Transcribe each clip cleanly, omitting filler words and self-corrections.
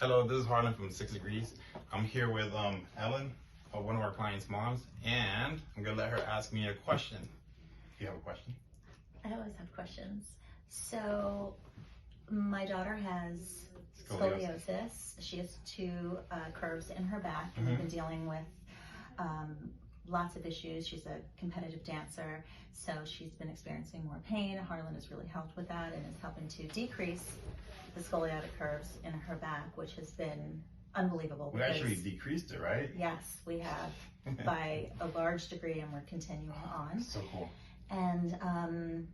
Hello, this is Harlan from 6 Degrees. I'm here with Ellen, one of our clients' moms, and I'm gonna let her ask me a question. Do you have a question? I always have questions. So, my daughter has scoliosis. She has two curves in her back, and we've been dealing with lots of issues. She's a competitive dancer, so she's been experiencing more pain. Harlan has really helped with that and is helping to decrease the scoliotic curves in her back, which has been unbelievable. We actually decreased it, right? Yes, we have by a large degree, and we're continuing on. So cool. And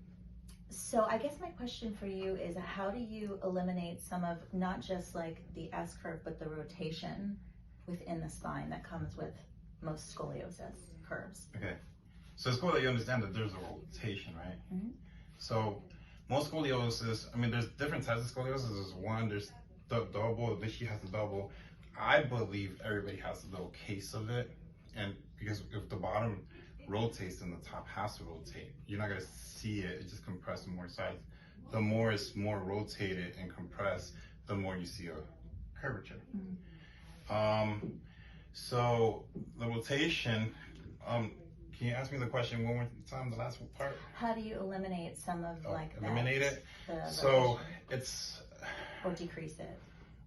so I guess my question for you is, how do you eliminate some of not just like the S curve, but the rotation within the spine that comes with most scoliosis curves? Okay, so it's cool that you understand that there's a rotation, right? Mm-hmm. So most scoliosis, I mean, there's different types of scoliosis. There's one, there's the double, she has a double. I believe everybody has a little case of it, and because if the bottom rotates, then the top has to rotate. You're not gonna see it, it just compresses more sides. The more it's more rotated and compressed, the more you see a curvature. Mm-hmm. So the rotation, can you ask me the question one more time, the last part? How do you eliminate some of eliminate it? So rotation? it's, or decrease it?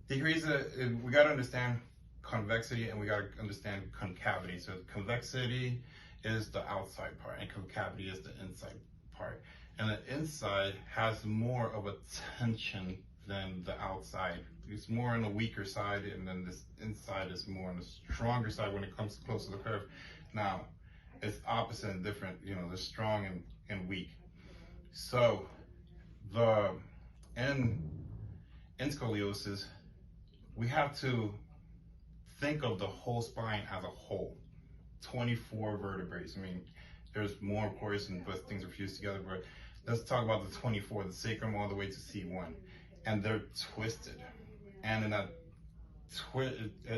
Decrease it, we gotta understand convexity and we gotta understand concavity. So convexity is the outside part and concavity is the inside part. And the inside has more of a tension than the outside. It's more on the weaker side, and then this inside is more on the stronger side when it comes close to the curve. Now, it's opposite and different, you know, they're strong and weak. So the in scoliosis, we have to think of the whole spine as a whole. 24 vertebrae. I mean, there's more, of course, and but things are fused together, but let's talk about the 24, the sacrum all the way to C1. And they're twisted. And in that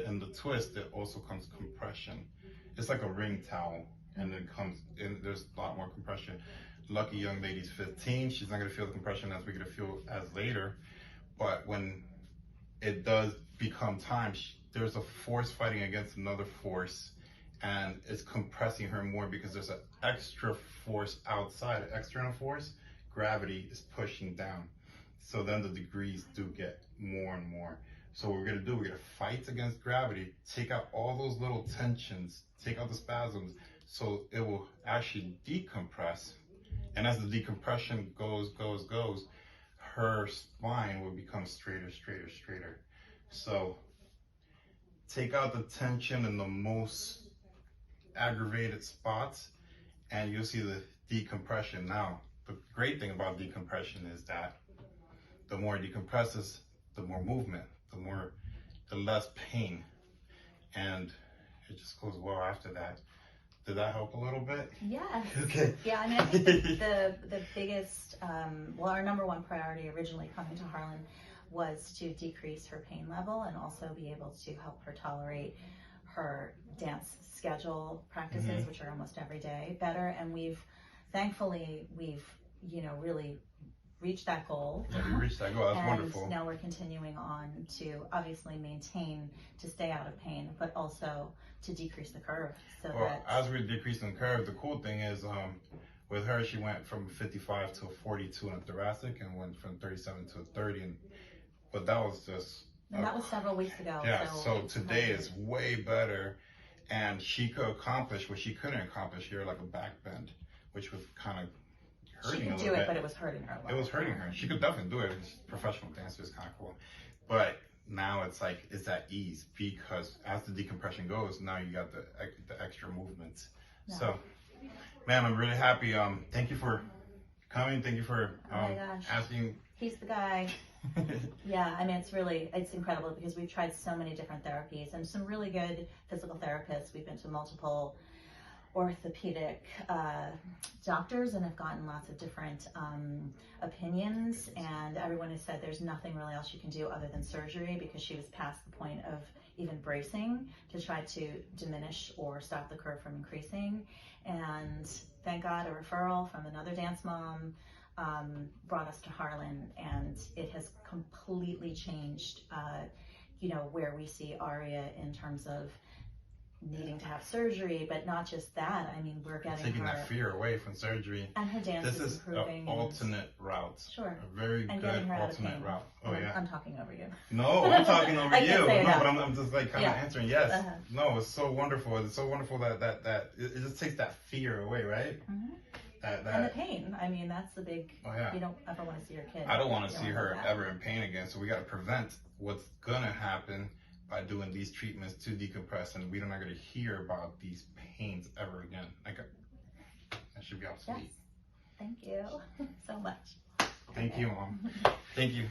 in the twist, it also comes compression. It's like a ring towel, and it comes in, there's a lot more compression. Lucky young lady's 15, she's not gonna feel the compression as we're gonna feel as later. But when it does become time, there's a force fighting against another force, and it's compressing her more because there's an extra force outside, an external force. Gravity is pushing down. So then the degrees do get more and more. So what we're gonna do, we're gonna fight against gravity, take out all those little tensions, take out the spasms, so it will actually decompress. And as the decompression goes, her spine will become straighter. So take out the tension in the most aggravated spots, and you'll see the decompression. Now, the great thing about decompression is that the more it decompresses, the more movement, the less pain, and it just goes well after that. Did that help a little bit? Yes. Okay. Yeah, I mean, I think the biggest, well, our number one priority originally coming to Harlan was to decrease her pain level and also be able to help her tolerate her dance schedule practices, which are almost every day, better. And thankfully, you know, really reached that goal. Yeah, we reached that goal. That's and wonderful. And now we're continuing on to obviously maintain, to stay out of pain, but also to decrease the curve. So well, as we're decreasing the curve, the cool thing is with her, she went from 55 to a 42 in a thoracic and went from 37 to a 30. But that was just... And that was several weeks ago. Yeah, so today is way better. And she could accomplish what she couldn't accomplish here, like a back bend, which was kind of hurting she a could little do it, bit. but it was hurting her. It was hurting her. She could definitely do it. Professional dancer is kind of cool. But now it's like, it's at ease, because as the decompression goes, now you got the extra movements. Yeah. So, man, I'm really happy. Thank you for coming. Thank you for asking. He's the guy. Yeah, I mean, it's incredible because we've tried so many different therapies and some really good physical therapists. We've been to multiple orthopedic doctors and have gotten lots of different opinions, and everyone has said there's nothing really else you can do other than surgery, because she was past the point of even bracing to try to diminish or stop the curve from increasing. And thank God, a referral from another dance mom brought us to Harlan, and it has completely changed you know, where we see Aria in terms of needing to have surgery, but not just that. I mean, we're getting taking her, that fear away from surgery. and her dance This is is improving. an alternate route. Sure. A very And good getting her out of alternate pain. route. Oh And yeah. I'm talking over you. No, I'm talking over I you. can't say it No, now. but I'm just like kind of Yeah. answering. Yes. Uh-huh. No, it's so wonderful. It's so wonderful that it just takes that fear away, right? Mm-hmm. That And the pain. I mean, that's the big. Oh yeah. You don't ever want to see your kid. I don't want to You see don't her want that. ever in pain again. So we got to prevent what's gonna happen by doing these treatments to decompress, and we're not gonna hear about these pains ever again. Like that should be obsolete. Yes. Thank you so much. Thank you, Mom. Thank you.